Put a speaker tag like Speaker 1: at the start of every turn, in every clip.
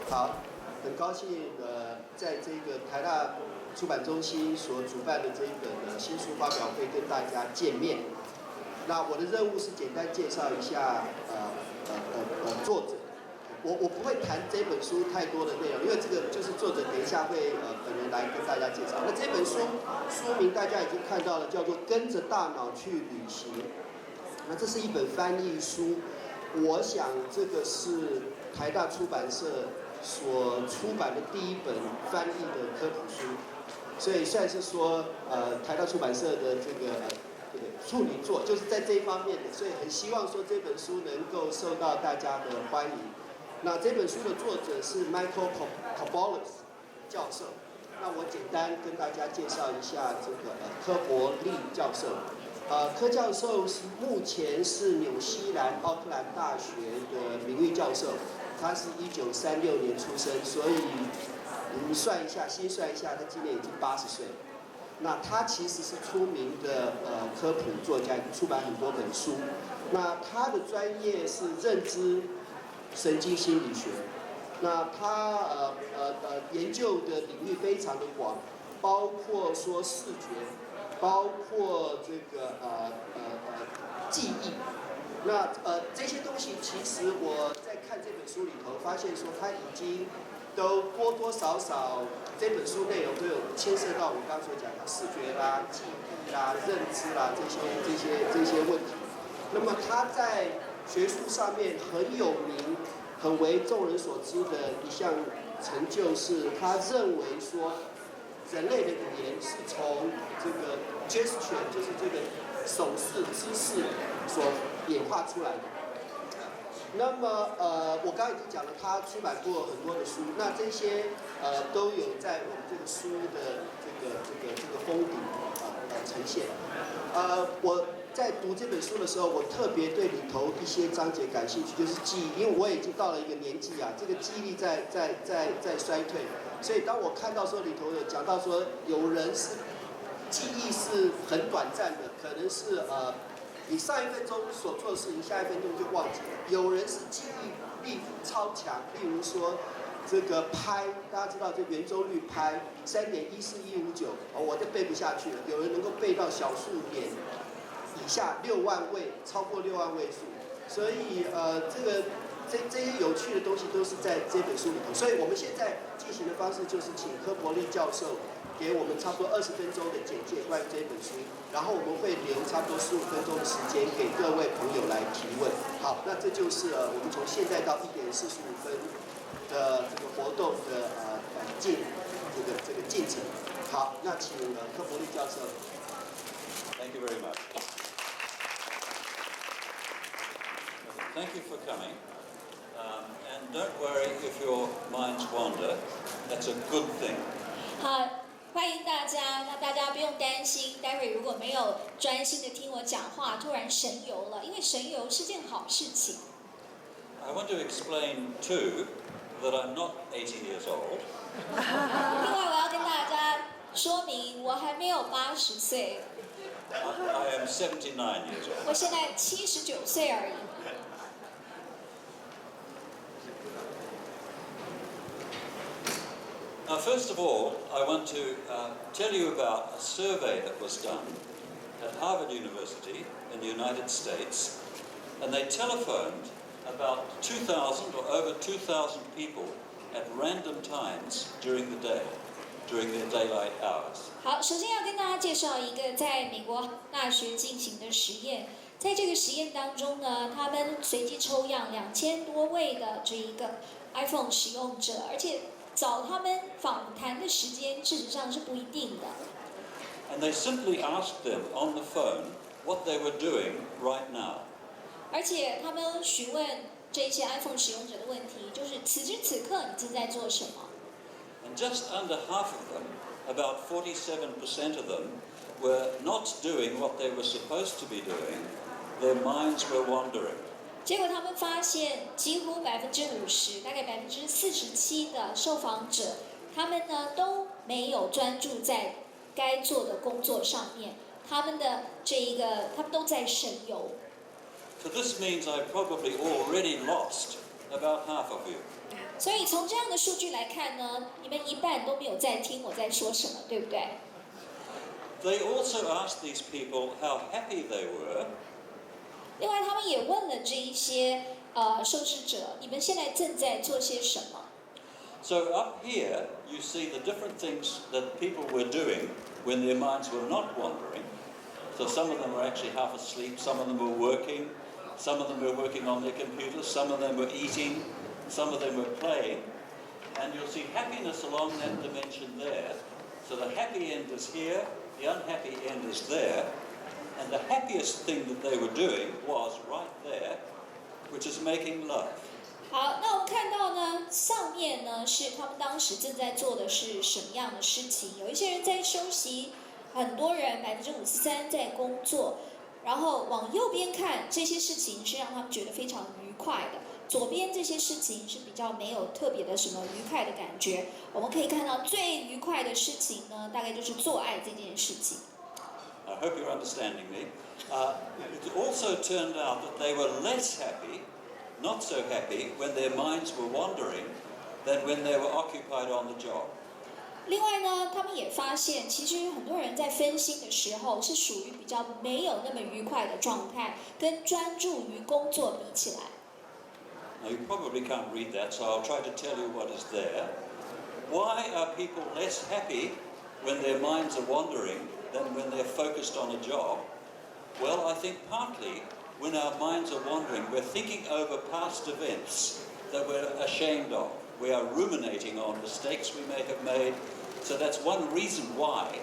Speaker 1: 好，很高兴在这个台大出版中心所主办的这一本新书发表会跟大家见面。那我的任务是简单介绍一下作者。我不会谈这本书太多的内容，因为这个就是作者等一下会本人来跟大家介绍。那这本书名大家已经看到了，叫做《跟着大脑去旅行》。那这是一本翻译书，我想这个是台大出版社所出版的第一本翻译的科普书，所以算是说台大出版社的这个处女作，就是在这一方面的，所以很希望说这本书能够受到大家的欢迎。那这本书的作者是 Corballis 教授，那我简单跟大家介绍一下这个科伯利教授。柯教授目前是纽西兰奥克兰大学的名誉教授，他是1936年出生，所以你算一下，心算一下，他今年已经80岁了。那他其实是出名的科普作家，出版很多本书。那他的专业是认知神经心理学。那他研究的领域非常的广，包括说视觉，包括这个记忆。那这些东西其实我在看这本书里头发现说，他已经都多多少少这本书内容都有牵涉到我刚刚所讲的视觉啦、记忆啦、认知啦这些问题。那么他在学术上面很有名、很为众人所知的一项成就，是他认为说人类的语言是从这个 gesture， 就是这个手势姿势所演化出来的。那么我刚刚已经讲了，他出版过很多的书，那这些都有在我们这个书的这个封底呈现。我在读这本书的时候，我特别对里头一些章节感兴趣，就是记忆，因为我已经到了一个年纪啊，这个记忆力在衰退，所以当我看到说里头有讲到说有人是记忆是很短暂的，可能是你上1分钟所做的事情，下1分钟就忘记了。有人是记忆力超强，例如说这个拍，大家知道这圆周率拍3.14159，我就背不下去了。有人能够背到小数点以下6万位，超过6万位数。所以这些有趣的东西都是在这本书里头。所以我们现在进行的方式就是请柯伯利教授给我们差不多20分钟的简介关于这本书，然后我们会留差不多15分钟的时间给各位朋友来提问。好，那这就是我们从现在到1点45分的这个活动的这个进程。好，那请柯伯利教授。
Speaker 2: Thank you very much. Thank you for coming. And don't worry if your minds wander. That's a good thing.
Speaker 3: 好，欢迎大家。那大家不用担心，待会如果没有专心的听我讲话，突然神游了，因为神游是件好事情。
Speaker 2: I want to explain too that I'm not 80 years old.
Speaker 3: 另外，我要跟大家说明，我还没有80岁。
Speaker 2: I am 79 years old.
Speaker 3: 我现在79岁而已。
Speaker 2: Now, first of all, I want to tell you about a survey that was done at Harvard University in the United States, and they telephoned about 2,000 or over 2,000 people at random times during the day, during their daylight hours.
Speaker 3: 好，首先要跟大家介绍一个在美国大学进行的实验。在这个实验当中呢，他们随机抽样2000多位的这一个 iPhone 使用者，而且找他们访谈的时间事实上是不一定的。
Speaker 2: And they simply asked them on the phone what they were doing right now.
Speaker 3: 而且他们询问这些 iPhone 使用者的问题，就是此时此刻你正在做什么？
Speaker 2: And just under half of them, about 47% of them, were not doing what they were supposed to be doing. Their minds were wandering.
Speaker 3: 结果他们发现，几乎50%，大概47%的受访者，他们呢都没有专注在该做的工作上面，他们都在神游。
Speaker 2: So this means I probably already lost about half of you.
Speaker 3: 所以从这样的数据来看呢，你们一半都没有在听我在说什么，对不对？
Speaker 2: They also asked these people how happy they were.
Speaker 3: 另外，他们也问了这一些受试者，你们现在正在做些什么？
Speaker 2: So up here, you see the different things that people were doing when their minds were not wandering. So some of them were actually half asleep, some of them were working, some of them were working on their computers, some of them were eating, some of them were playing. And you'll see happiness along that dimension there. So the happy end is here, the unhappy end is there. And the happiest thing that they were doing was right there, which is making love.
Speaker 3: 好，那我们看到呢，上面呢是他们当时正在做的是什么样的事情？有一些人在休息，很多人53%在工作。然后往右边看，这些事情是让他们觉得非常愉快的；左边这些事情是比较没有特别的什么愉快的感觉。我们可以看到最愉快的事情呢，大概就是做爱这件事情。
Speaker 2: I hope you're understanding me. It also turned out that they were less happy, not so happy, when their minds were wandering than when they were occupied on the job.
Speaker 3: 另外呢，他们也发现，其实很多人在分心的时候是属于比较没有那么愉快的状态，跟专注于工作比起来。
Speaker 2: Now you probably can't read that, so I'll try to tell you what is there. Why are people less happy when their minds are wandering than when they're focused on a job? Well, I think partly when our minds are wandering, we're thinking over past events that we're ashamed of. We are ruminating on mistakes we may have made. So that's one reason why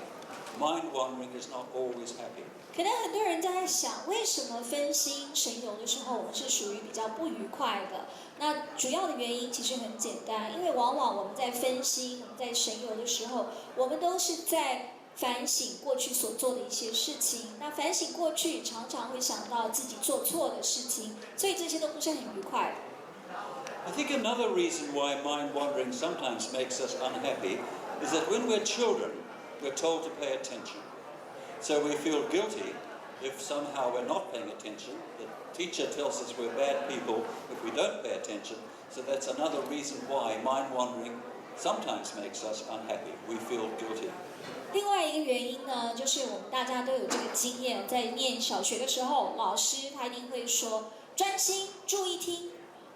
Speaker 2: mind wandering is not always happy.
Speaker 3: 可能很多人在想，为什么分心神游的时候，我们是属于比较不愉快的？那主要的原因其实很简单，因为往往我们在分心、我们在神游的时候，我们都是在反省过去所做的一些事情。那反省过去，常常会想到自己做错的事情，所以这些都不是很愉快的。
Speaker 2: I think another reason why mind wandering sometimes makes us unhappy is that when we're children, we're told to pay attention. So we feel guilty if somehow we're not paying attention. The teacher tells us we're bad people if we don't pay attention. So that's another reason why mind wandering sometimes makes us unhappy. We feel guilty.
Speaker 3: 另外一个原因呢，就是我们大家都有这个经验，在念小学的时候，老师他一定会说专心注意听。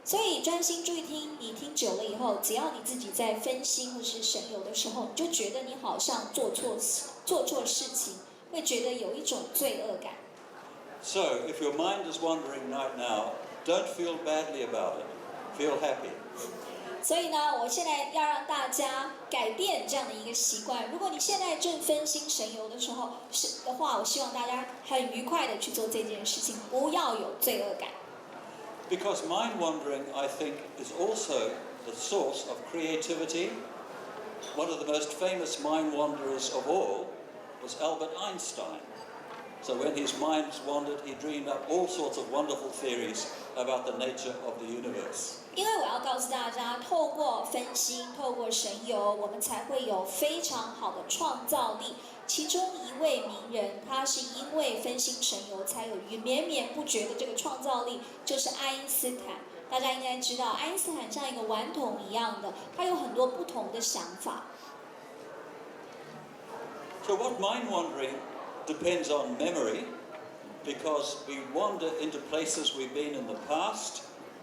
Speaker 3: 所以专心注意听，你听久了以后，只要你自己在分心或是神游的时候，你就觉得你好像做错事情，会觉得有一种罪恶感。
Speaker 2: So if your mind is wandering right now, don't feel badly about it. Feel happy.
Speaker 3: 所以呢，我现在要让大家改变这样的一个习惯。如果你现在正分心神游的时候的话，我希望大家很愉快的去做这件事情，不要有罪恶感。
Speaker 2: Because mind wandering, I think, is also the source of creativity. One of the most famous mind wanderers of all was Albert Einstein. So when his mind wandered, he dreamed up all sorts of wonderful theories about the nature of the universe.
Speaker 3: 因为我要告诉大家，透过分心，透过神游，我们才会有非常好的创造力。其中一位名人，他是因为分心神游，才有绵绵不绝的这个创造力，就是爱因斯坦。大家应该知道，爱因斯坦像一个顽童一样的，他有很多不同的想法。
Speaker 2: So what mind wandering depends on memory, because we wander into places we've been in the past,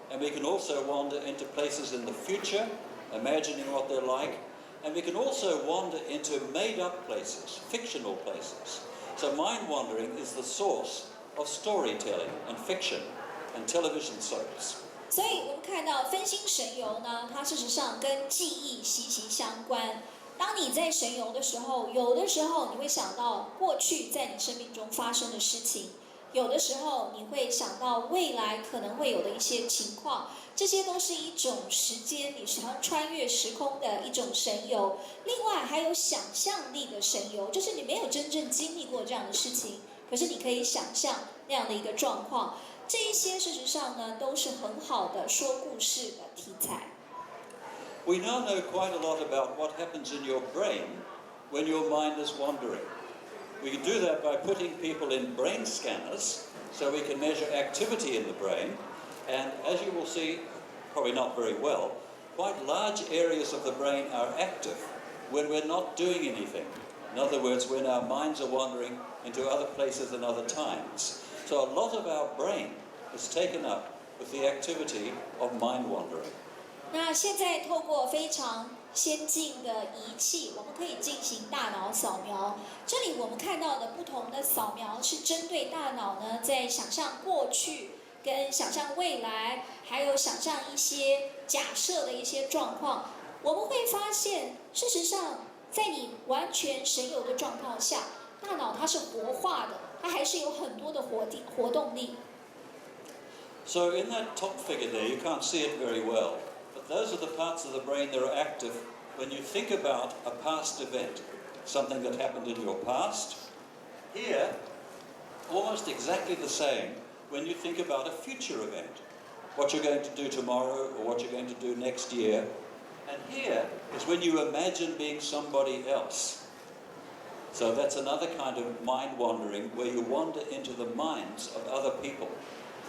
Speaker 2: and we can also wander into places in the future, imagining what they're like. And we can also wander into made-up places, fictional places. So mind wandering is the source of storytelling and fiction and television soaps.
Speaker 3: 所以我们看到分心神游呢，它事实上跟记忆息息相关。当你在神游的时候，有的时候你会想到过去在你生命中发生的事情，有的时候你会想到未来可能会有的一些情况。这些都是一种时间，你想要穿越时空的一种神游。另外还有想象力的神游，就是你没有真正经历过这样的事情，可是你可以想象那样的一个状况。这一些事实上呢，都是很好的说故事的题材。
Speaker 2: We now know quite a lot about what happens in your brain when your mind is wandering. We can do that by putting people in brain scanners, so we can measure activity in the brain. And as you will see, probably not very well, quite large areas of the brain are active when we're not doing anything. In other words, when our minds are wandering into other places and other times. So a lot of our brain is taken up with the activity of mind wandering.
Speaker 3: 那现在透过非常先进的仪器，我们可以进行大脑扫描。这里我们看到的不同的扫描是针对大脑呢，在想象过去、跟想象未来，还有想象一些假设的一些状况。我们会发现，事实上，在你完全神游的状况下，大脑它是活化的，它还是有很多的活动力。
Speaker 2: So in that top figure there, you can't see it very well, but those are the parts of the brain that are active when you think about a past event, something that happened in your past. Here, almost exactly the same when you think about a future event, what you're going to do tomorrow or what you're going to do next year. And here is when you imagine being somebody else. So that's another kind of mind wandering where you wander into the minds of other people.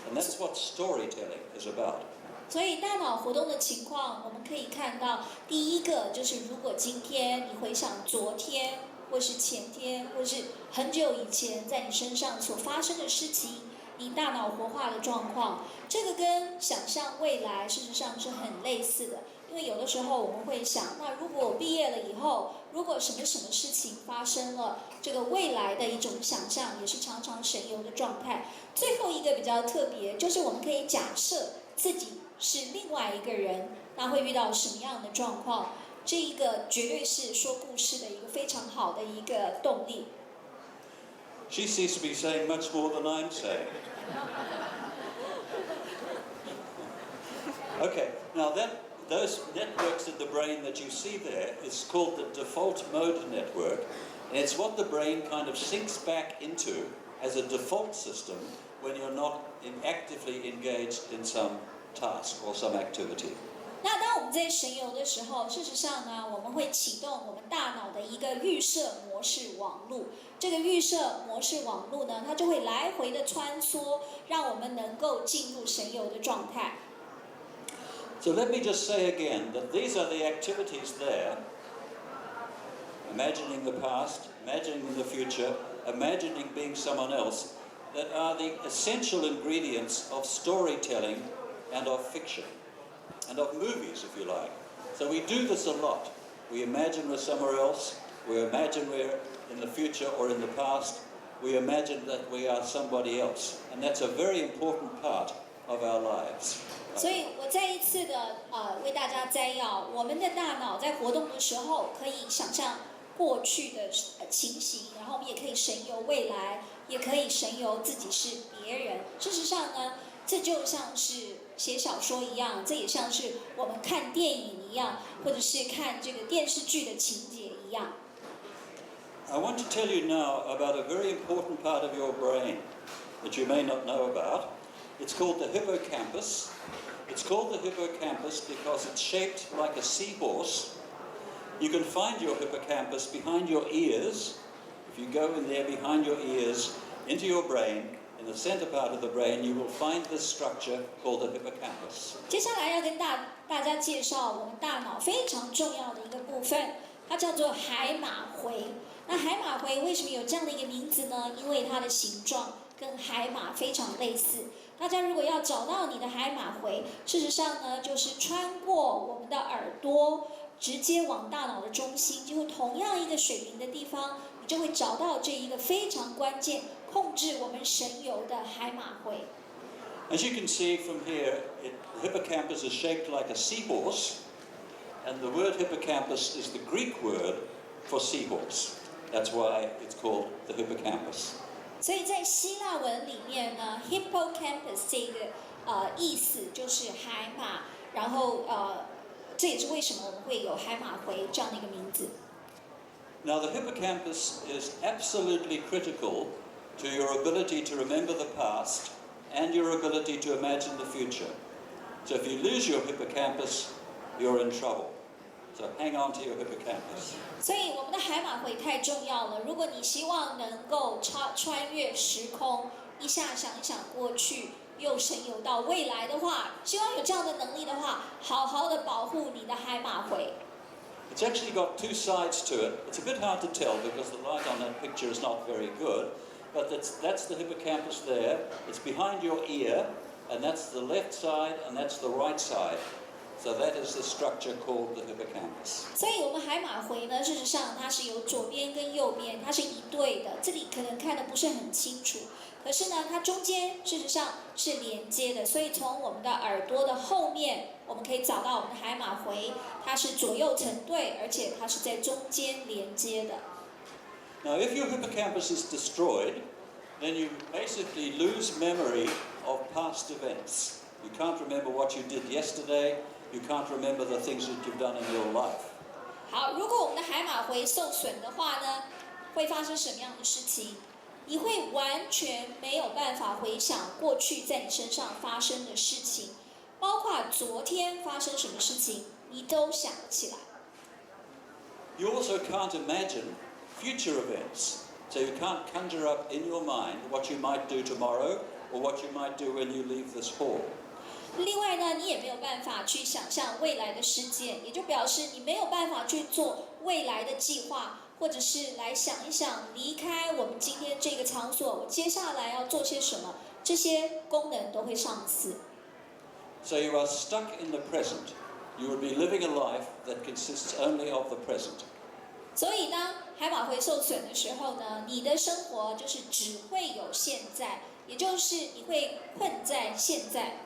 Speaker 2: And that's what storytelling is about.
Speaker 3: 所以大脑活动的情况，我们可以看到，第一个就是如果今天你回想昨天，或是前天，或是很久以前在你身上所发生的事情，你大脑活化的状况，这个跟想象未来事实上是很类似的。因为有的时候我们会想，那如果我毕业了以后，如果什么事情发生了，这个未来的一种想象也是常常神游的状态。最后一个比较特别，就是我们可以假设自己是另外一个人，那会遇到什么样的状况？这一个绝对是说故事的一个非常好的一个动力。
Speaker 2: She seems to be saying much more than I'm saying. Okay, now those networks in the brain that you see there is called the default mode network, and it's what the brain kind of sinks back into as a default system when you're not actively engaged in some task or some activity.
Speaker 3: 那当我们在神游的时候，事实上呢，我们会启动我们大脑的一个预设模式网路。这个预设模式网路呢，它就会来回的穿梭，让我们能够进入神游的状态。
Speaker 2: So let me just say again that these are the activities there. Imagining the past, imagining the future, imagining being someone else, that are the essential ingredients of storytelling and of fiction, and of movies, if you like. So we do this a lot. We imagine we're somewhere else, we imagine we're in the future or in the past, we imagine that we are somebody else. And that's a very important part of our lives.
Speaker 3: 所以我再一次的为大家摘要，我们的大脑在活动的时候，可以想象过去的情形，然后我们也可以神游未来，也可以神游自己是别人。事实上呢，这就像是写小说一样，这也像是我们看电影一样，或者是看这个电视剧的情节一样。
Speaker 2: I want to tell you now about a very important part of your brain that you may not know about. It's called the hippocampus. It's called the hippocampus because it's shaped like a seahorse. You can find your hippocampus behind your ears. If you go in there behind your ears, into your brain, in the center part of the brain, you will find this structure called the hippocampus.
Speaker 3: 接下来要跟大家介绍我们大脑非常重要的一个部分，它叫做海马回。那海马回为什么有这样的一个名字呢？因为它的形状跟海马非常类似。大家如果要找到你的海马回，事实上呢，就是穿过我们的耳朵，直接往大脑的中心，就会同样一个水平的地方，你就会找到这一个非常关键、控制我们神游的海马回。
Speaker 2: As you can see from here, hippocampus is shaped like a seahorse, and the word hippocampus is the Greek word for seahorse. That's why it's called the hippocampus.
Speaker 3: 所以在希腊文里面呢 ，hippocampus 这个意思就是海马，然后这也是为什么我们会有海马回这样的一个名字。
Speaker 2: Now the hippocampus is absolutely critical to your ability to remember the past and your ability to imagine the future. So if you lose your hippocampus, you're in trouble. So hang on to your hippocampus.
Speaker 3: 所以我们的海马回太重要了。如果你希望能够穿越时空，一下想一想过去，又神游到未来的话，希望有这样的能力的话，好好的保护你的海马回。
Speaker 2: It's actually got two sides to it. It's a bit hard to tell because the light on that picture is not very good, but that's the hippocampus there. It's behind your ear, and that's the left side, and that's the right side. So that is the structure called the hippocampus.
Speaker 3: 所以我们海马回呢，事实上它是有左边跟右边，它是一对的。这里可能看得不是很清楚，可是呢，它中间事实上是连接的。所以从我们的耳朵的后面，我们可以找到我们的海马回，它是左右成对，而且它是在中间连接的。
Speaker 2: Now, if your hippocampus is destroyed, then you basically lose memory of past events. You can't remember what you did yesterday. You can't remember the things that you've done in your life.
Speaker 3: 好，如果我们的海马回受损的话呢，会发生什么样的事情？你会完全没有办法回想过去在你身上发生的事情，包括昨天发生什么事情，你都想不起来。
Speaker 2: You also can't imagine future events. So you can't conjure up in your mind what you might do tomorrow or what you might do when you leave this hall.
Speaker 3: 另外呢，你也没有办法去想象未来的事件，也就表示你没有办法去做未来的计划，或者是来想一想离开我们今天这个场所，我接下来要做些什么，这些功能都会丧失。
Speaker 2: So you are stuck in the present. You will be living a life that consists only of the present.
Speaker 3: 所以当海马回受损的时候呢，你的生活就是只会有现在，也就是你会困在现在。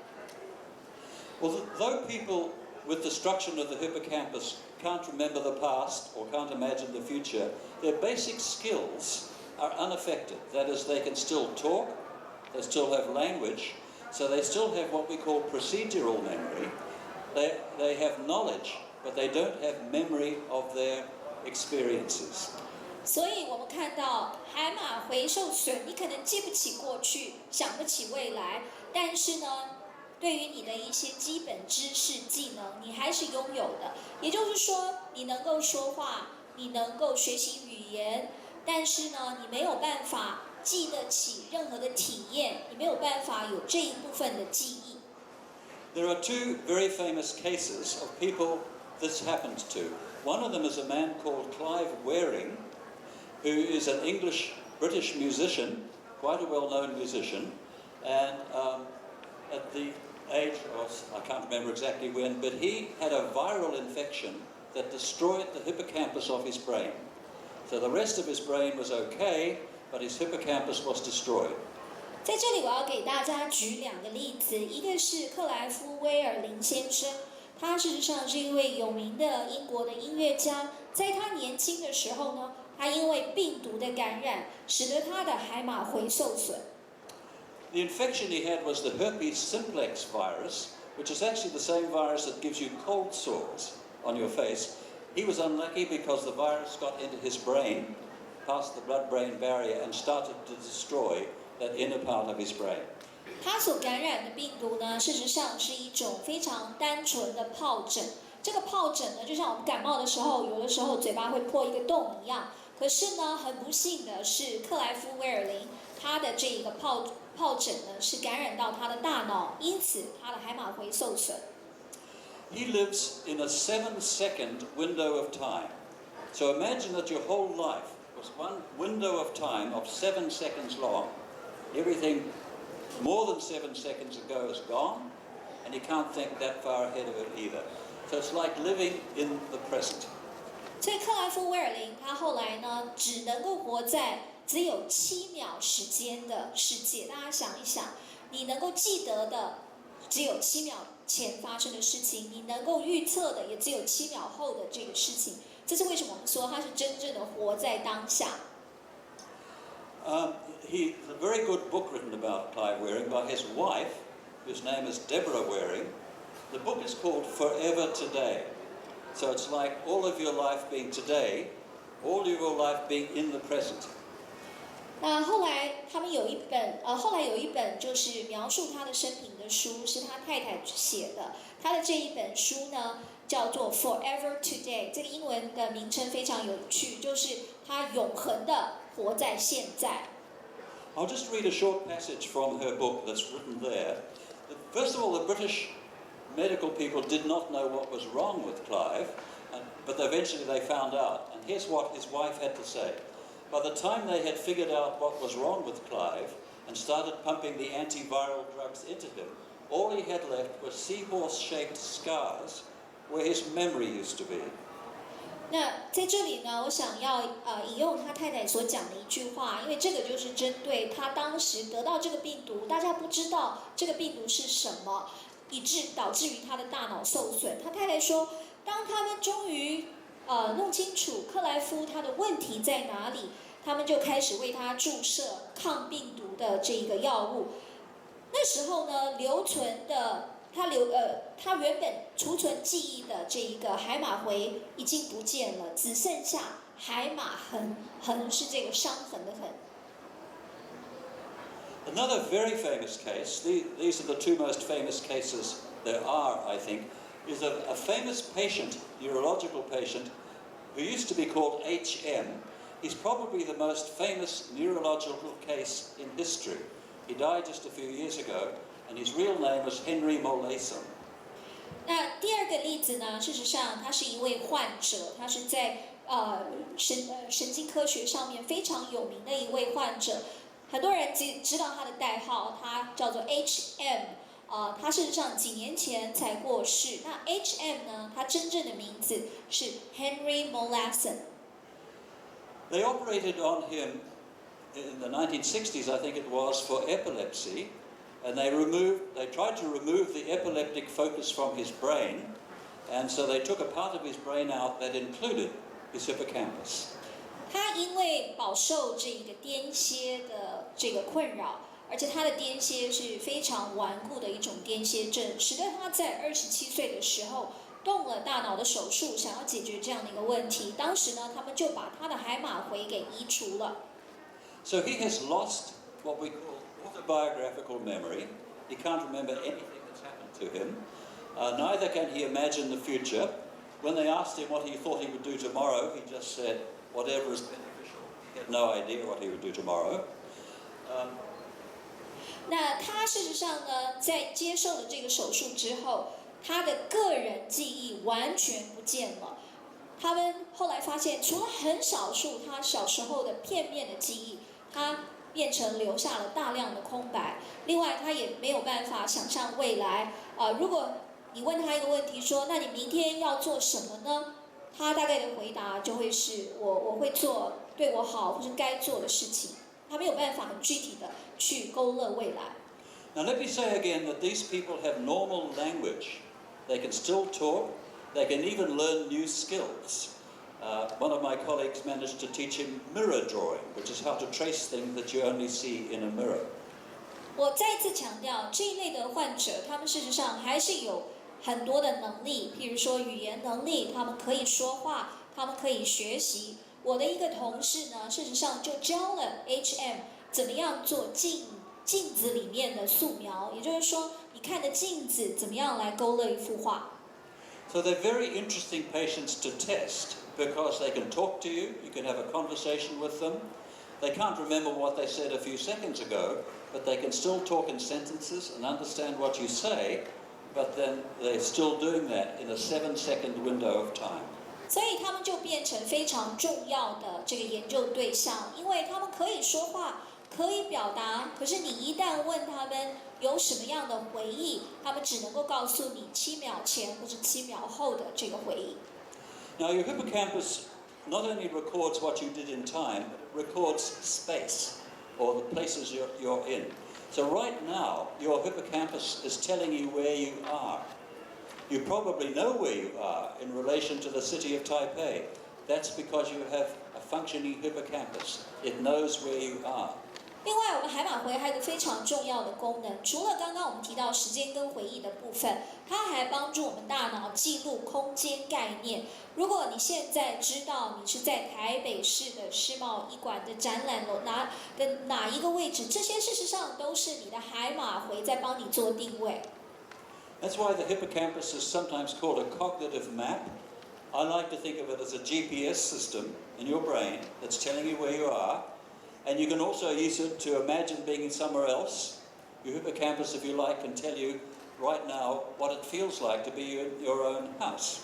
Speaker 2: Well, though people with destruction of the hippocampus can't remember the past or can't imagine the future, their basic skills are unaffected. That is, they can still talk, they still have language, so they still have what we call procedural memory. They have knowledge, but they don't have memory of their experiences.
Speaker 3: 所以我们看到海马回受损，你可能记不起过去，想不起未来，但是呢，对于你的一些基本知识技能，你还是拥有的。也就是说，你能够说话，你能够学习语言，但是呢，你没有办法记得起任何的体验，你没有办法有这一部分的记忆。
Speaker 2: There are two very famous cases of people this happened to. One of them is a man called Clive Wearing, who is an British musician, quite a well-known musician, and at the age of, I can't remember exactly when, but he had a viral infection that destroyed the hippocampus of his brain. So the rest of his brain was okay, but his hippocampus was destroyed.
Speaker 3: 在这里我要给大家举两个例子，一个是克莱夫威尔林先生，他事实上是一位有名的英国的音乐家，在他年轻的时候呢，他因为病毒的感染，使得他的海马回受损。
Speaker 2: The infection he had was the herpes simplex virus, which is actually the same virus that gives you cold sores on your face. He was unlucky because the virus got into his brain, past the blood-brain barrier, and started to destroy that inner part of his brain.
Speaker 3: 他所感染的病毒呢，事实上是一种非常单纯的疱疹。这个疱疹呢，就像我们感冒的时候，有的时候嘴巴会破一个洞一样。可是呢，很不幸的是，克莱夫威尔林他的这个疱疹呢，是感染到他的大脑，因此他的海马回受损。
Speaker 2: He lives in a 7-second window of time. So imagine that your whole life was one window of time of 7 seconds long. Everything more than 7 seconds ago is gone, and you can't think that far ahead of it either. So it's like living in the present.
Speaker 3: 所以克莱夫威尔林他后来呢，只能够活在只有7秒时间的世界。大家想一想，你能够记得的只有7秒前发生的事情，你能够预测的也只有7秒后的这个事情。这是为什么我们说他是真正的活在当下。
Speaker 2: He's a very good book written about Clive Wearing by his wife, whose name is Deborah Wearing. The book is called Forever Today. So it's like all of your life being today, all of your life being in the present.
Speaker 3: 那后来他们有一本就是描述他的生平的书，是他太太写的。他的这一本书呢叫做 Forever Today， 这个英文的名称非常有趣，就是他永恒的活在现在。
Speaker 2: I'll just read a short passage from her book that's written there. First of all, the British medical people did not know what was wrong with Clive, but eventually they found out. And here's what his wife had to say. By the time they had figured out what was wrong with Clive and started pumping the antiviral drugs into him, all he had left was seahorse-shaped scars where his memory used to be.
Speaker 3: 那在这里呢，我想要引用他太太所讲的一句话，因为这个就是针对他当时得到这个病毒，大家不知道这个病毒是什么，以致导致于他的大脑受损。他太太说，当他们终于弄清楚克莱夫他的问题在哪里，他们就开始为他注射抗病毒的这个药物。那时候呢，留存的他原本储存记忆的这一个海马回已经不见了，只剩下海马痕，痕是这个伤痕的痕。
Speaker 2: Another very famous case, these are the two most famous cases there are, I think, is a famous patient, neurological patient, who used to be called HM. He's probably the most famous neurological case in history. He died just a few years ago, and his real name was Henry Molaison.
Speaker 3: 那第二个例子呢，事实上他是一位患者，他是在神经科学上面非常有名的一位患者，很多人知道他的代号，他叫做 HM。他事实上几年前才过世。那 HM 呢，他真正的名字是 Henry Molaison。They
Speaker 2: operated on him in the 1960s, I think it was, for epilepsy, and they tried to remove the epileptic focus from his brain, and so they took a part of his brain out that included his hippocampus.
Speaker 3: 他因为饱受这个癫痫的这个困扰，而且他的癫痫是非常顽固的一种癫痫症，使得他在27岁的时候动了大脑的手术，想要解决这样的一个问题。当时呢，他们就把他的海马回给移除了。
Speaker 2: So he has lost what we call autobiographical memory. He can't remember anything that's happened to him. Neither can he imagine the future. When they asked him what he thought he would do tomorrow, he just said, whatever is beneficial. He had no idea what he would do tomorrow.
Speaker 3: 那他事实上呢，在接受了这个手术之后，他的个人记忆完全不见了。他们后来发现，除了很少数他小时候的片面的记忆，他变成留下了大量的空白。另外，他也没有办法想象未来。如果你问他一个问题说，那你明天要做什么呢？他大概的回答就会是我会做对我好或是该做的事情。他没有办法很具体的去勾勒未来。
Speaker 2: Now let me say again that these people have normal language. They can still talk. They can even learn new skills. One of my colleagues managed to teach him mirror drawing, which is how to trace things that you only see in a mirror.
Speaker 3: 我再次强调，这一类的患者，他们事实上还是有很多的能力，譬如说语言能力，他们可以说话，他们可以学习。我的一个同事呢，事实上就教了 HM 怎么样做镜子里面的素描，也就是说，你看的镜子怎么样来勾勒一幅画。
Speaker 2: So they're very interesting patients to test because they can talk to you, you can have a conversation with them. They can't remember what they said a few seconds ago, but they can still talk in sentences and understand what you say, but then they're still doing that in a 7-second window of time.
Speaker 3: 所以他们就变成非常重要的这个研究对象，因为他们可以说话，可以表达，可是你一旦问他们有什么样的回忆，他们只能够告诉你7秒前或者7秒后的这个回忆。
Speaker 2: Now your hippocampus not only records what you did in time, but it records space, or the places you're in. So right now, your hippocampus is telling you where you are. You probably know where you are in relation to the city of Taipei. That's because you have a functioning hippocampus. It knows where you are.
Speaker 3: 另外，我们海马回还有一个非常重要的功能，除了刚刚我们提到时间跟回忆的部分，它还帮助我们大脑记录空间概念。如果你现在知道你是在台北市的世贸一馆的展览楼哪一个位置，这些事实上都是你的海马回在帮你做定位。
Speaker 2: That's why the hippocampus is sometimes called a cognitive map. I like to think of it as a GPS system in your brain that's telling you where you are. And you can also use it to imagine being somewhere else. Your hippocampus, if you like, can tell you right now what it feels like to be in your own house.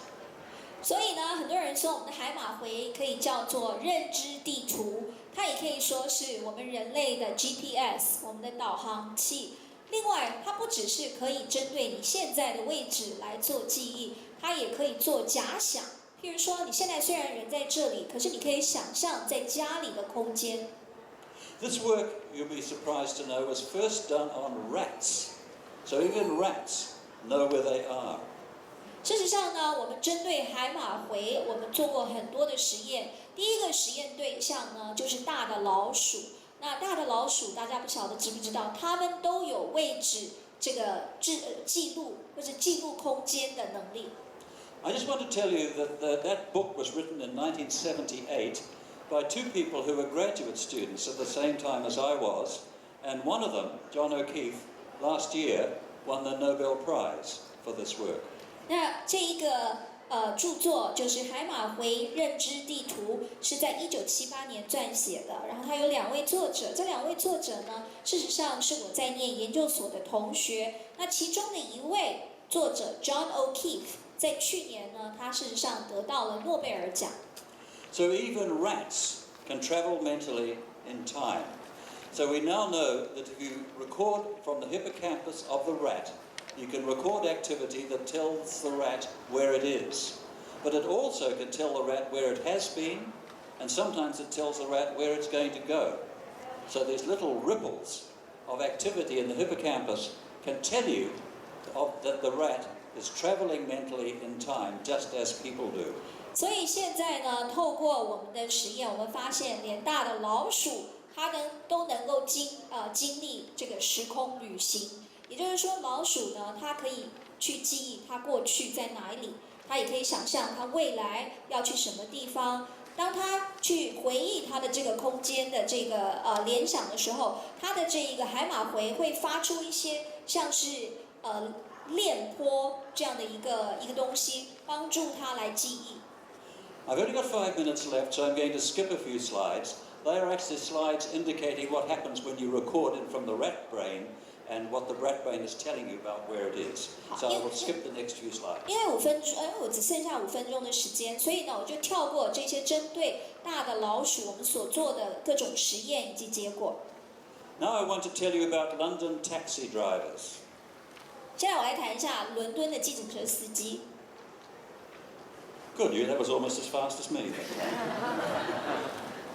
Speaker 3: 所以呢，很多人说我们的海马回可以叫做认知地图，它也可以说是我们人类的 GPS， 我们的导航器。另外，它不只是可以针对你现在的位置来做记忆，它也可以做假想。譬如说，你现在虽然人在这里，可是你可以想象在家里的空间。
Speaker 2: This work, you'll be surprised to know, was first done on rats. So even rats know where they are.
Speaker 3: 事实上呢，我们针对海马回，我们做过很多的实验。第一个实验对象呢，就是大的老鼠。那大的老鼠，大家不晓得知不知道，它们都有位置这个记录或者记录空间的能力。
Speaker 2: I just want to tell you that that book was written in 1978 by two people who were graduate students at the same time as I was, and one of them, John O'Keefe, last year won the Nobel Prize for this work.
Speaker 3: 那这一个著作就是《海马回认知地图》，是在1978年撰写的。然后它有2位作者，这2位作者呢，事实上是我在念研究所的同学。那其中的一位作者 John O'Keefe， 在去年呢，他事实上得到了诺贝尔奖。
Speaker 2: So even rats can travel mentally in time. So we now know that if you record from the hippocampus of the rat, you can record activity that tells the rat where it is. But it also can tell the rat where it has been, and sometimes it tells the rat where it's going to go. So these little ripples of activity in the hippocampus can tell you that the rat is traveling mentally in time, just as people do.
Speaker 3: 所以现在呢，透过我们的实验，我们发现连大的老鼠，它都能够经历这个时空旅行。也就是说，老鼠呢，它可以去记忆它过去在哪里，它也可以想象它未来要去什么地方。当它去回忆它的这个空间的这个联想的时候，它的这一个海马回会发出一些像是链波这样的一个东西，帮助它来记忆。
Speaker 2: I've only got 5 minutes left, so I'm going to skip a few slides. They are actually slides indicating what happens when you record it from the rat brain and what the rat brain is telling you about where it is. So I will skip the next few slides.
Speaker 3: 因为我只剩下5分钟的时间，所以呢，我就跳过这些针对大的老鼠我们所做的各种实验以及结果。
Speaker 2: Now I want to tell you about London taxi drivers.
Speaker 3: 现在我来谈一下伦敦的计程车司机。
Speaker 2: Good, that was almost as fast as me.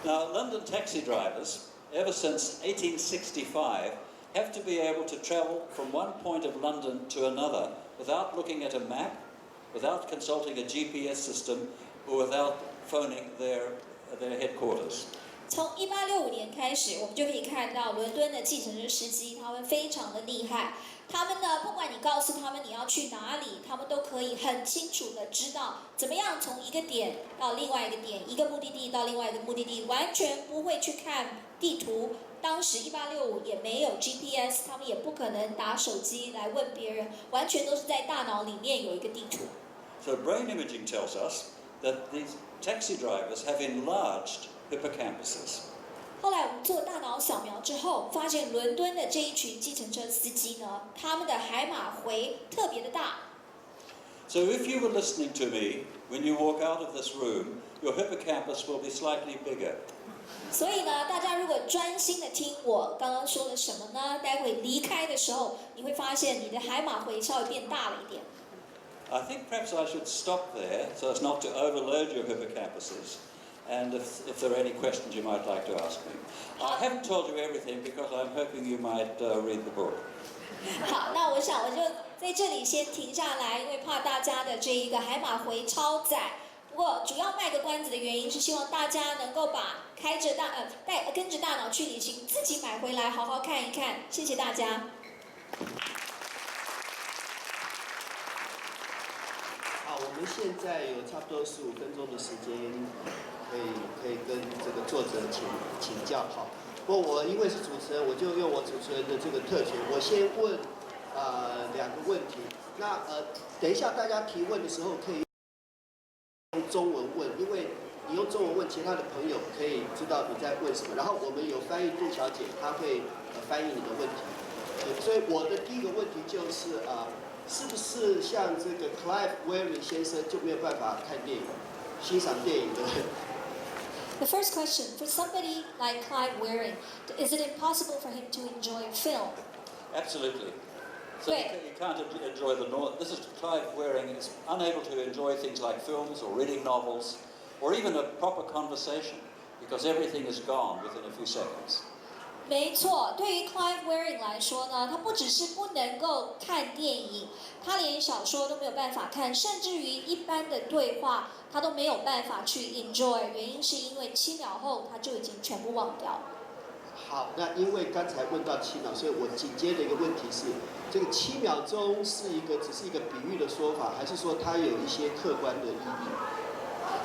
Speaker 2: Now, London taxi drivers, ever since 1865, have to be able to travel from one point of London to another without looking at a map, without consulting a GPS system, or without phoning their headquarters.
Speaker 3: 从1865年开始，我们就可以看到伦敦的计程车司机，他们非常的厉害。他们呢，不管你告诉他们你要去哪里，他们都可以很清楚的知道怎么样从一个点到另外一个点，一个目的地到另外一个目的地，完全不会去看地图。当时1865也没有 GPS， 他们也不可能打手机来问别人，完全都是在大脑里面有一个地图。
Speaker 2: So brain imaging tells us that these taxi drivers have enlarged hippocampuses.
Speaker 3: 后来我们做大脑扫描之后，发现伦敦的这一群计程车司机呢，他们的海马回特别的大。
Speaker 2: So if you were listening to me when you walk out of this room, your hippocampus will be slightly bigger.
Speaker 3: 所以呢，大家如果专心的听我刚刚说了什么呢？待会离开的时候，你会发现你的海马回稍微变大了一点。
Speaker 2: I think perhaps I should stop there so as not to overload your hippocampuses. And if there are any questions you might like to ask me. I haven't told you everything because I'm hoping you might read the book.
Speaker 3: 好，那我想我就在这里先停下来，因为怕大家的这一个海马回超载。不过主要卖个关子的原因是希望大家能够把跟着大脑去旅行自己买回来好好看一看。谢谢大家。
Speaker 1: 好，我们现在有差不多15分钟的时间。可以跟这个作者请教。好，不过我因为是主持人，我就用我主持人的这个特权，我先问2个问题。那等一下大家提问的时候可以用中文问，因为你用中文问其他的朋友，可以知道你在问什么。然后我们有翻译杜小姐，她会翻译你的问题。所以我的第一个问题就是是不是像这个 Clive Wery 先生就没有办法看电影、欣赏电影的
Speaker 3: ？The first question, for somebody like Clive Wery, is it impossible for him to enjoy film?
Speaker 2: Absolutely. So you can't enjoy the north. This is Clive Wery is unable to enjoy things like films or reading novels or even a proper conversation because everything is gone within a few seconds.
Speaker 3: 没错，对于 Clive Wery 来说呢，他不只是不能够看电影，他连小说都没有办法看，甚至于一般的对话他都没有办法去 enjoy。原因是因为7秒后他就已经全部忘掉。
Speaker 1: 好，那因为刚才问到7秒，所以我紧接着一个问题是，这个7秒钟只是一个比喻的说法，还是说它有一些客观的意义？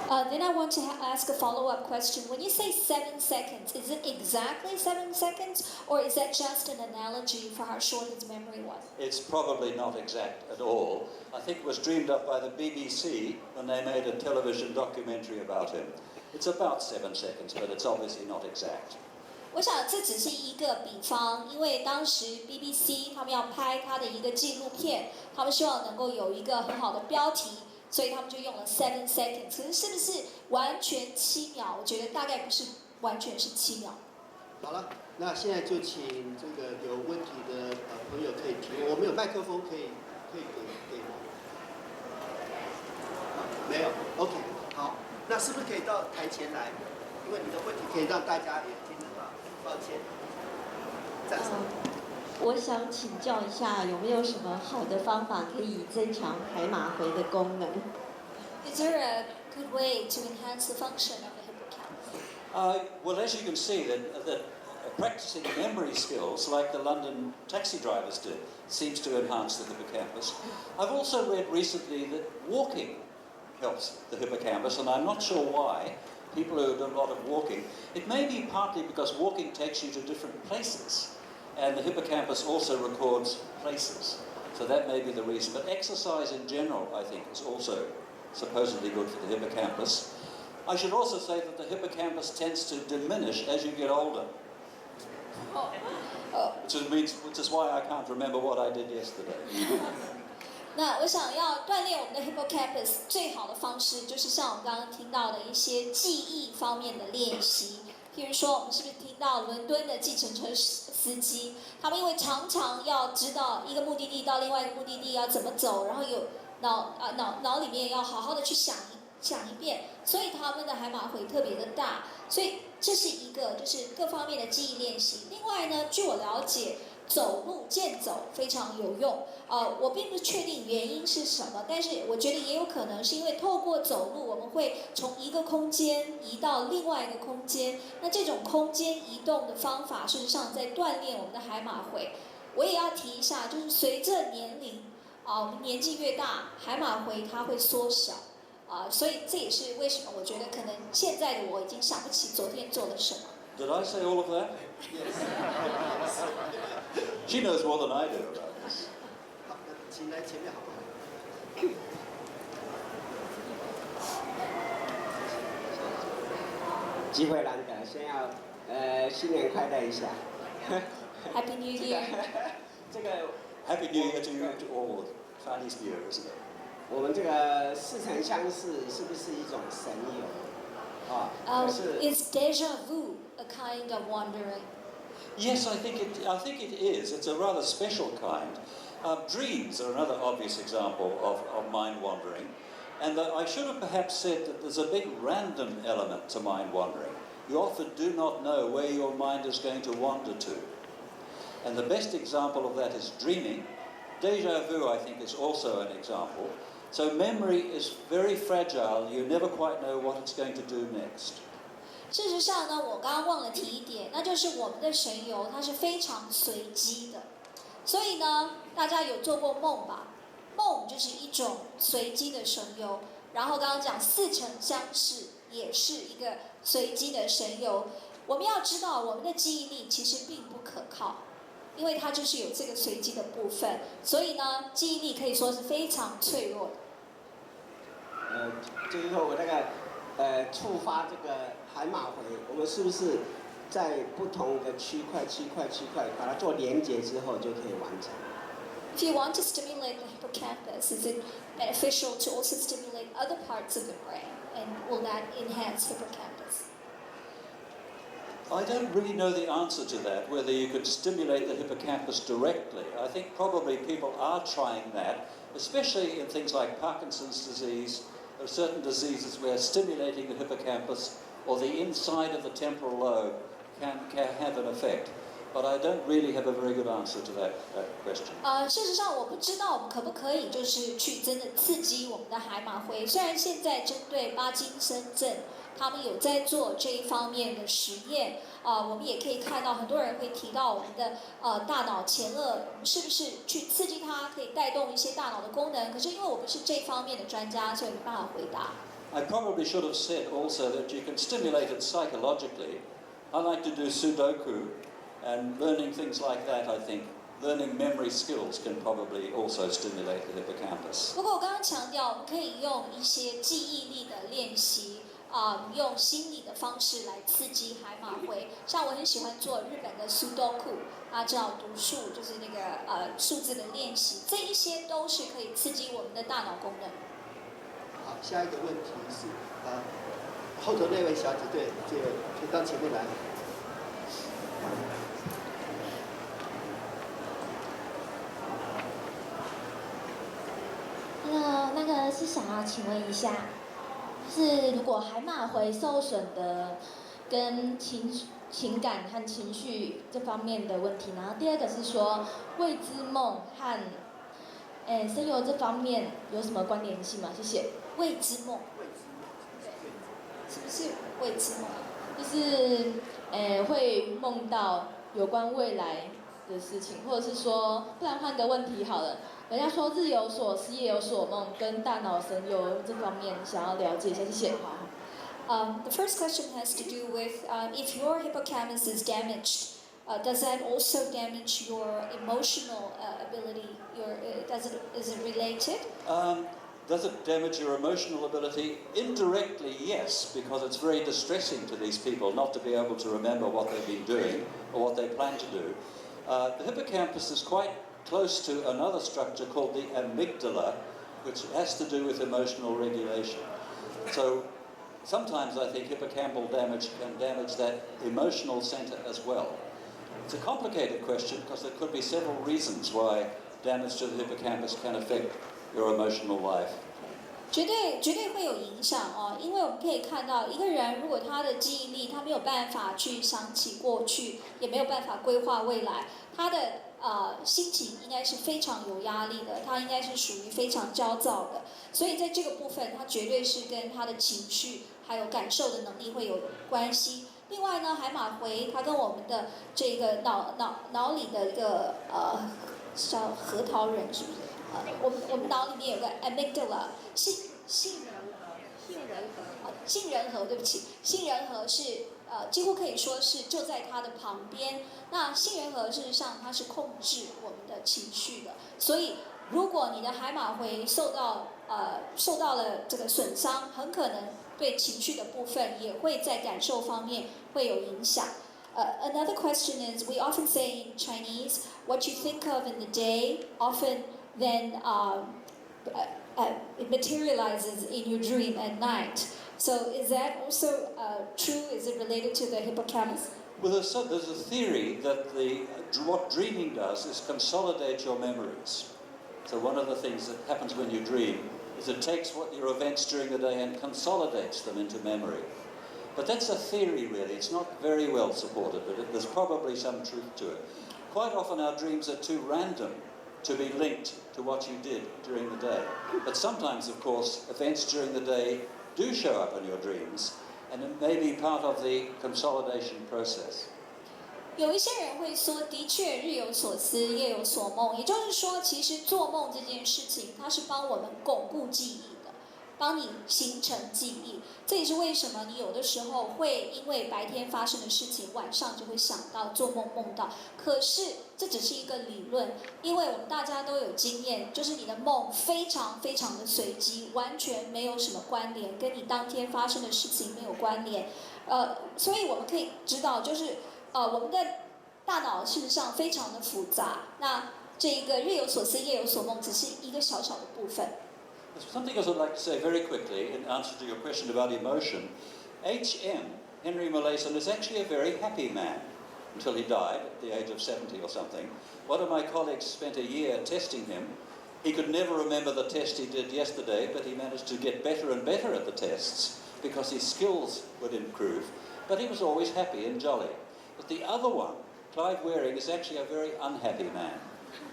Speaker 3: Then I want to ask a follow-up question. When you say 7 seconds, is it exactly 7 seconds, or is that just an analogy for how short his memory was?
Speaker 2: It's probably not exact at all. I think it was dreamed up by the BBC when they made a television documentary about him. It's about 7 seconds, but it's obviously not exact.
Speaker 3: 我想这只是一个比方，因为当时 BBC 他们要拍他的一个纪录片，他们希望能够有一个很好的标题。所以他们就用了7 seconds， 可是是不是完全7秒？我觉得大概不是完全是7秒。
Speaker 1: 好了，那现在就请这个有问题的朋友可以提问，我们有麦克风可以给吗？没有 ，OK， 好，那是不是可以到台前来？因为你的问题可以让大家也听得到。抱歉，站上。
Speaker 4: 我想请教一下，有没有什么好的方法可以增强海马回的功能
Speaker 3: Is there a good way to enhance the function of the hippocampus?
Speaker 2: Well, as you can see, that practicing memory skills, like the London taxi drivers did, seems to enhance the hippocampus. I've also read recently that walking helps the hippocampus, and I'm not sure why. People who do a lot of walking, it may be partly because walking takes you to different places. And the hippocampus also records places. So that may be the reason. But exercise in general, I think, is also supposedly good for the hippocampus. I should also say that the hippocampus tends to diminish as you get older. Which is why I can't remember what I did yesterday.
Speaker 3: 那我想要锻炼我们的 hippocampus 最好的方式，就是像我们刚刚听到的一些记忆方面的练习。譬如说，我们是不是听到伦敦的计程车司机，他们因为常常要知道一个目的地到另外一个目的地要怎么走，然后有脑里面要好好的去想一遍，所以他们的海马回特别的大。所以这是一个就是各方面的记忆练习。另外呢，据我了解，走路健走非常有用。我并不确定原因是什么，但是我觉得也有可能是因为透过走路，我们会从一个空间移到另外一个空间。那这种空间移动的方法，事实上在锻炼我们的海马回。我也要提一下，就是随着年龄我们年纪越大，海马回它会缩小所以这也是为什么我觉得可能现在的我已经想不起昨天做了什么。
Speaker 2: Did I say all of that?
Speaker 1: Yes.
Speaker 2: She knows more than I do about this.
Speaker 1: 好，请来前面好不好？
Speaker 5: 机会难得，先要新年快乐一下。
Speaker 3: Happy New Year！
Speaker 5: 这个
Speaker 2: Happy New Year to you to all. Chinese New Year, isn't it?
Speaker 5: 我们这个似曾相识，是不是一种神游？Is
Speaker 3: déjà vu a kind of wandering?
Speaker 2: Yes, I think it is. It's a rather special kind. Dreams are another obvious example of mind wandering. And I should have perhaps said that there's a big random element to mind wandering. You often do not know where your mind is going to wander to. And the best example of that is dreaming. Déjà vu, I think, is also an example. So memory is very fragile. You never quite know what it's going to do next.
Speaker 3: 事实上呢，我刚刚忘了提一点，那就是我们的神游它是非常随机的。所以呢，大家有做过梦吧？梦就是一种随机的神游。然后刚刚讲似曾相识，也是一个随机的神游。我们要知道，我们的记忆力其实并不可靠，因为它就是有这个随机的部分。所以呢，记忆力可以说是非常脆弱的。
Speaker 5: 就是说我那个触发这个海马回，我们是不是在不同的区块把它做连结之后就可以完成？
Speaker 3: If you want to stimulate the hippocampus, is it beneficial to also stimulate other parts of the brain? And will that enhance hippocampus?
Speaker 2: I don't really know the answer to that, whether you could stimulate the hippocampus directly. I think probably people are trying that, especially in things like Parkinson's disease. There are certain diseases where stimulating the hippocampus or the inside of the temporal lobe can have an effect. But I don't really have a very good answer to that question.
Speaker 3: 事实上，我不知道我们可不可以就是去真的刺激我们的海马回。虽然现在针对帕金森症，他们有在做这一方面的实验，我们也可以看到很多人会提到我们的大脑前额是不是去刺激它，可以带动一些大脑的功能。可是因为我不是这方面的专家，所以没办法回答。
Speaker 2: I probably should have said also that you can stimulate it psychologically. I like to do Sudoku. And learning things like that, I think, learning memory skills can probably also stimulate the hippocampus.
Speaker 3: 不过我刚刚强调，我们可以用一些记忆力的练习，用心理的方式来刺激海马回。像我很喜欢做日本的 Sudoku， 大家知道读数就是那个数字的练习，这一些都是可以刺激我们的大脑功能。
Speaker 1: 好，下一个问题是后头那位小姐，对，这位可以到前面来。
Speaker 6: 那个是想要请问一下，就是如果海马回受损的，跟情感和情绪这方面的问题，然后第二个是说未知梦和声游这方面有什么关联性吗？谢谢。
Speaker 3: 未知梦，是不是未知梦？
Speaker 6: 就是会梦到有关未来的事情，或者是说，不然换个问题好了。人家说日有所思，夜有所梦，跟大脑神游这方面想要了解一下，谢谢。
Speaker 3: The first question has to do with if your hippocampus is damaged, does that also damage your emotional ability? Is it related?
Speaker 2: Does it damage your emotional ability? Indirectly, yes, because it's very distressing to these people not to be able to remember what they've been doing or what they plan to do. The hippocampus is quite close to another structure called the amygdala, which has to do with emotional regulation. So sometimes I think hippocampal damage can damage that emotional center as well. It's a complicated question because there could be several reasons why damage to the hippocampus can affect your emotional life.
Speaker 3: 绝对会有影响哦，因为我们可以看到一个人如果他的记忆力他没有办法去想起过去，也没有办法规划未来，他的心情应该是非常有压力的，他应该是属于非常焦躁的，所以在这个部分，他绝对是跟他的情绪还有感受的能力会有关系。另外呢，海马回它跟我们的这个脑里的一个叫核桃仁是不是？我们脑里面有个 amygdala， 杏仁核，对不起，杏仁核是几乎可以说是就在它的旁边。那杏仁核事实上它是控制我们的情绪的，所以如果你的海马回受到了这个损伤，很可能对情绪的部分也会在感受方面会有影响。Another question is, we often say in Chinese, what you think of in the day often then it materializes in your dream at night. So is that also true? Is it related to the hippocampus?
Speaker 2: Well, there's a theory that what dreaming does is consolidate your memories. So one of the things that happens when you dream is it takes your events during the day and consolidates them into memory. But that's a theory, really. It's not very well supported, but there's probably some truth to it. Quite often our dreams are too random to be linked to what you did during the day. But sometimes, of course, events during the day do show up in your dreams, and it may be part of the consolidation process.
Speaker 3: 有一些人会说，的确日有所思，夜有所梦，也就是说，其实做梦这件事情，它是帮我们巩固记忆的。帮你形成记忆。这也是为什么你有的时候会因为白天发生的事情，晚上就会想到做梦梦到。可是这只是一个理论，因为我们大家都有经验，就是你的梦非常非常的随机，完全没有什么关联，跟你当天发生的事情没有关联。所以我们可以知道，就是我们的大脑事实上非常的复杂。那这一个日有所思夜有所梦，只是一个小小的部分。
Speaker 2: Something else I'd like to say very quickly in answer to your question about emotion. H.M., Henry Molaison, is actually a very happy man until he died at the age of 70 or something. One of my colleagues spent a year testing him. He could never remember the test he did yesterday, but he managed to get better and better at the tests because his skills would improve. But he was always happy and jolly. But the other one, Clive Wearing, is actually a very unhappy man.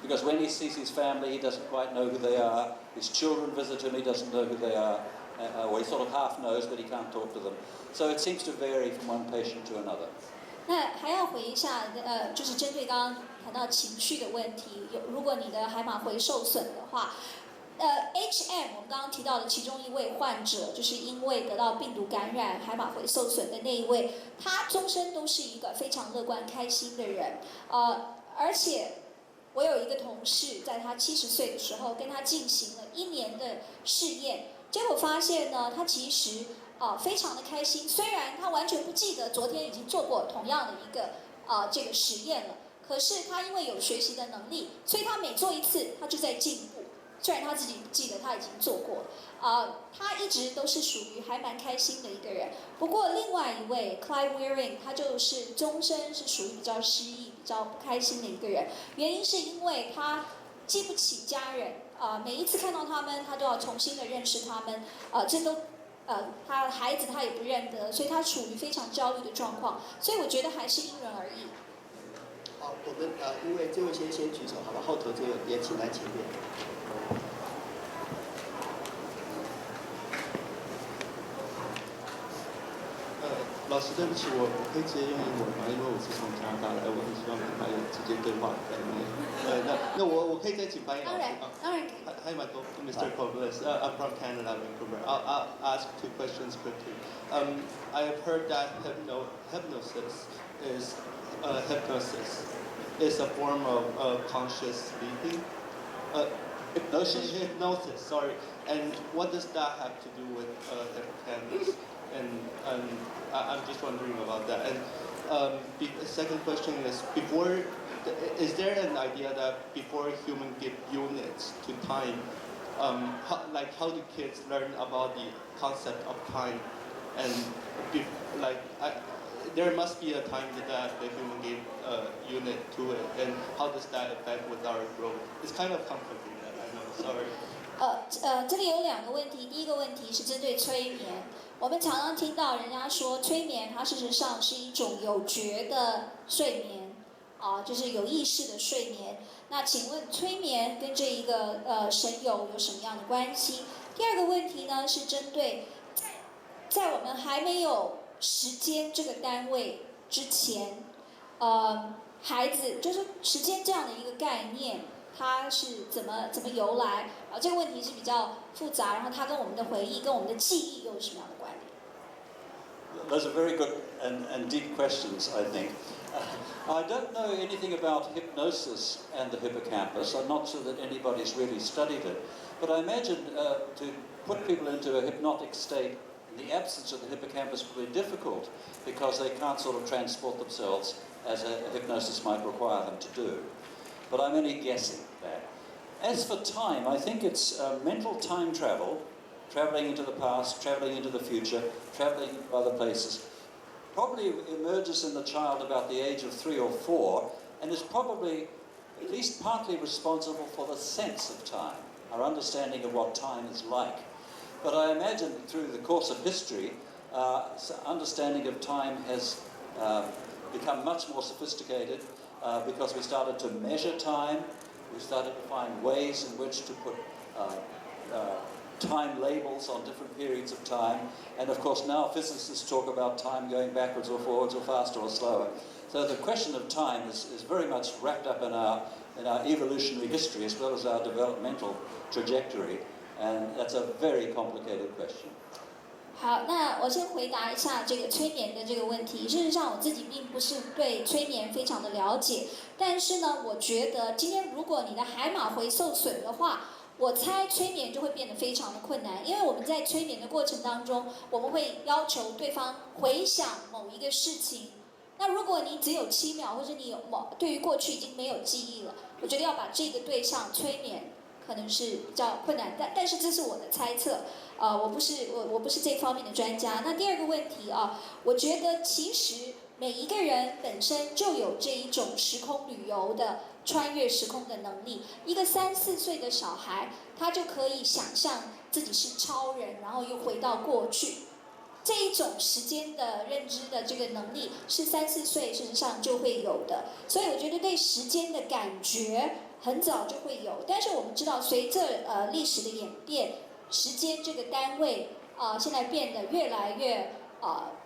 Speaker 2: Because when he sees his family, he doesn't quite know who they are. His children visit him, he doesn't know who they are. Or he sort of half knows, but he can't talk to them. So it seems to vary from one patient to another.
Speaker 3: 那还要回一下，就是针对刚刚谈到情绪的问题，如果你的海马回受损的话，HM 我们刚刚提到的其中一位患者，就是因为得到病毒感染，海马回受损的那一位，他终身都是一个非常乐观开心的人，而且我有一个同事，在他70岁的时候，跟他进行了1年的试验，结果发现呢，他其实非常的开心。虽然他完全不记得昨天已经做过同样的一个这个实验了，可是他因为有学习的能力，所以他每做一次，他就在进步。虽然他自己不记得他已经做过了，他一直都是属于还蛮开心的一个人。不过另外一位 Clive Wearing， 他就是终身是属于比较失意、比较不开心的一个人。原因是因为他记不起家人，每一次看到他们，他都要重新的认识他们，这都他的孩子他也不认得，所以他处于非常焦虑的状况。所以我觉得还是因人而异。
Speaker 1: 好，我们因为这位先举手，好吧，后头这个也请来前面。
Speaker 7: 老师，对不起，我可以直接用英文吗？因为我是从加拿大来，我很希望跟他有直接对话的概念。那我可以再请翻译老师吗？
Speaker 3: 当然可以。
Speaker 7: Hi, Mr. Corballis. I'm from Canada, Vancouver. I'll ask 2 questions quickly. I have heard that hypnosis is a form of conscious sleeping. Hypnosis. Sorry. And what does that have to do with hippocampus? And I'm just wondering about that. And the second question is, is there an idea that before humans give units to time, how do kids learn about the concept of time? And there must be a time that the human gave a unit to it. And how does that affect with our growth? It's kind of complicated, I know. Sorry.
Speaker 3: 这里有2个问题。第一个问题是针对催眠。我们常常听到人家说，催眠它事实上是一种有觉的睡眠，就是有意识的睡眠。那请问催眠跟这一个神游有什么样的关系？第2个问题呢，是针对在我们还没有时间这个单位之前，孩子就是时间这样的一个概念。它是怎么由来？这个问题是比较复杂，然后它跟我们的回忆、跟我们的记忆又有什么样的关联
Speaker 2: Those are very good and deep questions, I think. I don't know anything about hypnosis and the hippocampus. I'm not sure that anybody's really studied it. But I imagine to put people into a hypnotic state in the absence of the hippocampus will be difficult because they can't sort of transport themselves as a hypnosis might require them to do. But I'm only guessing that. As for time, I think it's mental time travel, traveling into the past, traveling into the future, traveling to other places, probably emerges in the child about the age of 3 or 4, and is probably at least partly responsible for the sense of time, our understanding of what time is like. But I imagine through the course of history, understanding of time has become much more sophisticated, because we started to measure time, we started to find ways in which to put time labels on different periods of time, and of course now physicists talk about time going backwards or forwards or faster or slower. So the question of time is very much wrapped up in our evolutionary history as well as our developmental trajectory, And that's a very complicated question.
Speaker 3: 好，那我先回答一下这个催眠的这个问题。事实上，我自己并不是对催眠非常的了解，但是呢，我觉得今天如果你的海马回受损的话，我猜催眠就会变得非常的困难，因为我们在催眠的过程当中，我们会要求对方回想某一个事情。那如果你只有7秒，或者你对于过去已经没有记忆了，我觉得要把这个对象催眠可能是比较困难，但是这是我的猜测。我不是这方面的专家。那第二个问题啊，我觉得其实每一个人本身就有这一种时空旅游的穿越时空的能力。一个3、4岁的小孩，他就可以想象自己是超人，然后又回到过去。这一种时间的认知的这个能力是3、4岁事实上就会有的。所以我觉得对时间的感觉很早就会有。但是我们知道，随着历史的演变，时间这个单位现在变得越来越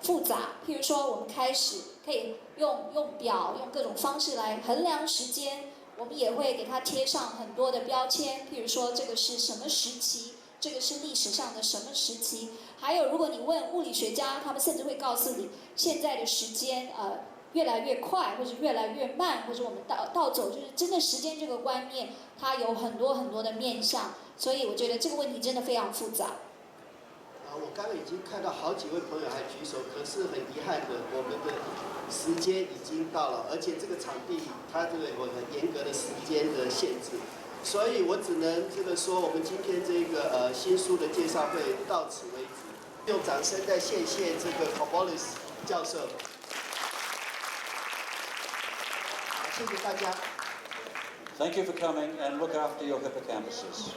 Speaker 3: 复杂。譬如说，我们开始可以用表，用各种方式来衡量时间。我们也会给它贴上很多的标签，譬如说这个是什么时期，这个是历史上的什么时期。还有，如果你问物理学家，他们甚至会告诉你，现在的时间越来越快，或者越来越慢，或者我们倒走，就是真的时间这个观念，它有很多很多的面向。所以我觉得这个问题真的非常复杂。
Speaker 1: 我刚刚已经看到好几位朋友还举手，可是很遗憾的，我们的时间已经到了，而且这个场地它这个有很严格的时间的限制，所以我只能说，我们今天这个新书的介绍会到此为止。用掌声再谢谢这个 Corballis 教授。好，谢谢大家。
Speaker 2: Thank you for coming, and look after your hippocampuses.